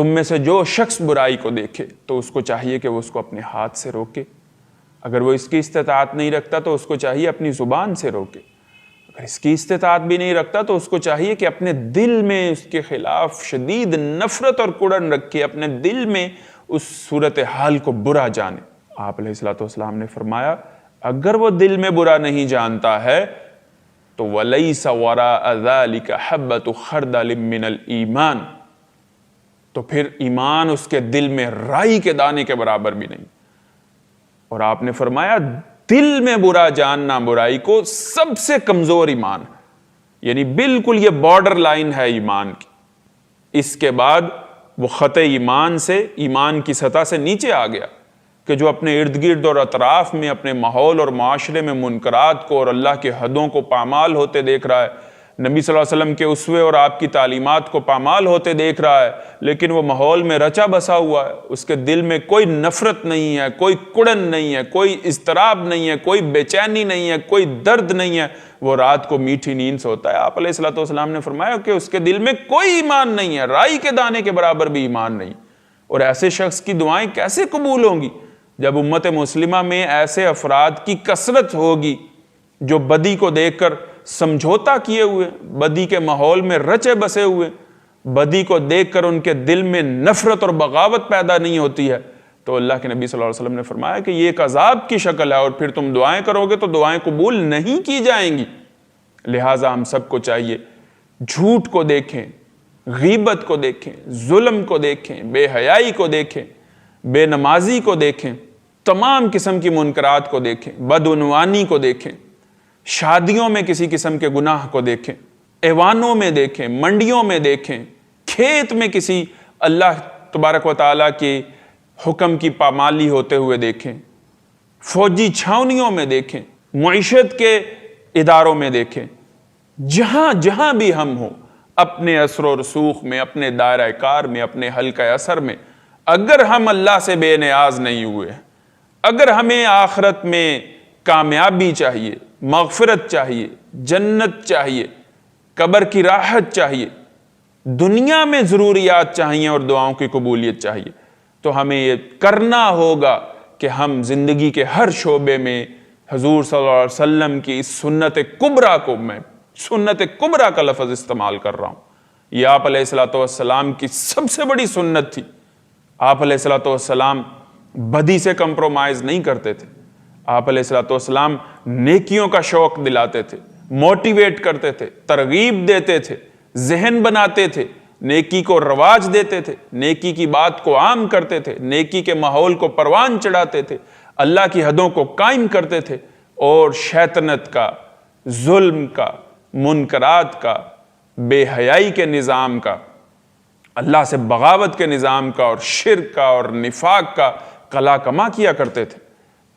تم میں سے جو شخص برائی کو دیکھے تو اس کو چاہیے کہ وہ اس کو اپنے ہاتھ سے روکے، اگر وہ اس کی استطاعت نہیں رکھتا تو اس کو چاہیے اپنی زبان سے روکے، اگر اس کی استطاعت بھی نہیں رکھتا تو اس کو چاہیے کہ اپنے دل میں اس کے خلاف شدید نفرت اور کڑن رکھے، اپنے دل میں اس صورتحال کو برا جانے۔ آپ علیہ الصلوۃ والسلام نے فرمایا اگر وہ دل میں برا نہیں جانتا ہے تو وَلَيْسَ وَرَاءَ ذَلِكَ حَبَّةُ خَرْدَلٍ مِّنَ الْإِيمَانِ، تو پھر ایمان اس کے دل میں رائی کے دانے کے برابر بھی نہیں۔ اور آپ نے فرمایا دل میں برا جاننا برائی کو سب سے کمزور ایمان ہے، یعنی بالکل یہ بارڈر لائن ہے ایمان کی۔ اس کے بعد وہ خط ایمان سے، ایمان کی سطح سے نیچے آ گیا کہ جو اپنے ارد گرد اور اطراف میں اپنے ماحول اور معاشرے میں منکرات کو اور اللہ کے حدوں کو پامال ہوتے دیکھ رہا ہے، نبی صلی اللہ علیہ وسلم کے اسوے اور آپ کی تعلیمات کو پامال ہوتے دیکھ رہا ہے، لیکن وہ ماحول میں رچا بسا ہوا ہے، اس کے دل میں کوئی نفرت نہیں ہے، کوئی کڑن نہیں ہے، کوئی اضطراب نہیں ہے، کوئی بے چینی نہیں ہے، کوئی درد نہیں ہے، وہ رات کو میٹھی نیند سوتا ہے۔ آپ علیہ الصلوۃ والسلام نے فرمایا کہ اس کے دل میں کوئی ایمان نہیں ہے، رائی کے دانے کے برابر بھی ایمان نہیں۔ اور ایسے شخص کی دعائیں کیسے قبول ہوں گی جب امت مسلمہ میں ایسے افراد کی کثرت ہوگی جو بدی کو دیکھ کر سمجھوتا کیے ہوئے، بدی کے ماحول میں رچے بسے ہوئے، بدی کو دیکھ کر ان کے دل میں نفرت اور بغاوت پیدا نہیں ہوتی ہے، تو اللہ کے نبی صلی اللہ علیہ وسلم نے فرمایا کہ یہ ایک عذاب کی شکل ہے، اور پھر تم دعائیں کرو گے تو دعائیں قبول نہیں کی جائیں گی۔ لہٰذا ہم سب کو چاہیے جھوٹ کو دیکھیں، غیبت کو دیکھیں، ظلم کو دیکھیں، بے حیائی کو دیکھیں، بے نمازی کو دیکھیں، تمام قسم کی منکرات کو دیکھیں، بدعنوانی کو دیکھیں، شادیوں میں کسی قسم کے گناہ کو دیکھیں، ایوانوں میں دیکھیں، منڈیوں میں دیکھیں، کھیت میں کسی اللہ تبارک و تعالیٰ کے حکم کی پامالی ہوتے ہوئے دیکھیں، فوجی چھاونیوں میں دیکھیں، معیشت کے اداروں میں دیکھیں، جہاں جہاں بھی ہم ہوں، اپنے اثر و رسوخ میں، اپنے دائرہ کار میں، اپنے حلقہ اثر میں، اگر ہم اللہ سے بے نیاز نہیں ہوئے، اگر ہمیں آخرت میں کامیابی چاہیے، مغفرت چاہیے، جنت چاہیے، قبر کی راحت چاہیے، دنیا میں ضروریات چاہیے اور دعاؤں کی قبولیت چاہیے، تو ہمیں یہ کرنا ہوگا کہ ہم زندگی کے ہر شعبے میں حضور صلی اللہ علیہ وسلم کی اس سنت کبریٰ کو، میں سنت کبریٰ کا لفظ استعمال کر رہا ہوں، یہ آپ علیہ الصلوۃ والسلام کی سب سے بڑی سنت تھی۔ آپ علیہ الصلوۃ والسلام بدی سے کمپرومائز نہیں کرتے تھے، آپ علیہ الصلوۃ والسلام نیکیوں کا شوق دلاتے تھے، موٹیویٹ کرتے تھے، ترغیب دیتے تھے، ذہن بناتے تھے، نیکی کو رواج دیتے تھے، نیکی کی بات کو عام کرتے تھے، نیکی کے ماحول کو پروان چڑھاتے تھے، اللہ کی حدوں کو قائم کرتے تھے، اور شیطنت کا، ظلم کا، منکرات کا، بے حیائی کے نظام کا، اللہ سے بغاوت کے نظام کا، اور شرک کا اور نفاق کا قلع کما کیا کرتے تھے۔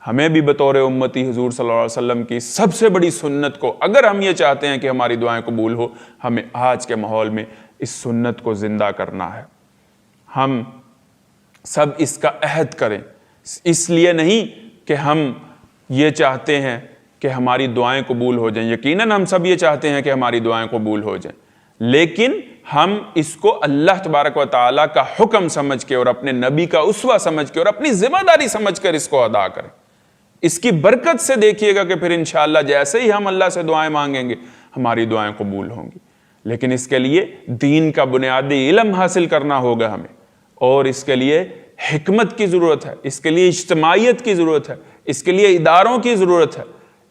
ہمیں بھی بطور امتی حضور صلی اللہ علیہ وسلم کی سب سے بڑی سنت کو، اگر ہم یہ چاہتے ہیں کہ ہماری دعائیں قبول ہو، ہمیں آج کے ماحول میں اس سنت کو زندہ کرنا ہے۔ ہم سب اس کا عہد کریں، اس لیے نہیں کہ ہم یہ چاہتے ہیں کہ ہماری دعائیں قبول ہو جائیں، یقیناً ہم سب یہ چاہتے ہیں کہ ہماری دعائیں قبول ہو جائیں، لیکن ہم اس کو اللہ تبارک و تعالیٰ کا حکم سمجھ کے اور اپنے نبی کا اسوہ سمجھ کے اور اپنی ذمہ داری سمجھ کر اس کو ادا کریں۔ اس کی برکت سے دیکھیے گا کہ پھر انشاءاللہ جیسے ہی ہم اللہ سے دعائیں مانگیں گے ہماری دعائیں قبول ہوں گی، لیکن اس کے لیے دین کا بنیادی علم حاصل کرنا ہوگا ہمیں، اور اس کے لیے حکمت کی ضرورت ہے، اس کے لیے اجتماعیت کی ضرورت ہے، اس کے لیے اداروں کی ضرورت ہے،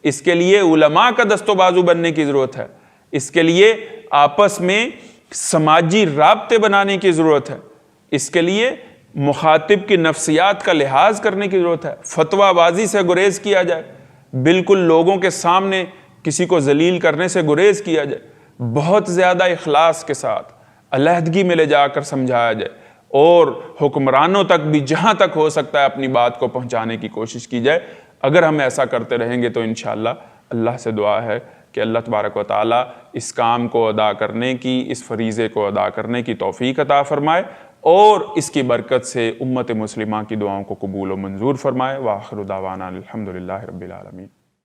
اس کے لیے علماء کا دست و بازو بننے کی ضرورت ہے، اس کے لیے آپس میں سماجی رابطے بنانے کی ضرورت ہے، اس کے لیے مخاطب کی نفسیات کا لحاظ کرنے کی ضرورت ہے، فتویٰ بازی سے گریز کیا جائے، بالکل لوگوں کے سامنے کسی کو ذلیل کرنے سے گریز کیا جائے، بہت زیادہ اخلاص کے ساتھ علیحدگی میں لے جا کر سمجھایا جائے، اور حکمرانوں تک بھی جہاں تک ہو سکتا ہے اپنی بات کو پہنچانے کی کوشش کی جائے۔ اگر ہم ایسا کرتے رہیں گے تو انشاءاللہ اللہ سے دعا ہے کہ اللہ تبارک و تعالیٰ اس کام کو ادا کرنے کی، اس فریضے کو ادا کرنے کی توفیق عطا فرمائے، اور اس کی برکت سے امت مسلمہ کی دعاؤں کو قبول و منظور فرمائے۔ وآخر دعوانا الحمدللہ رب العالمین۔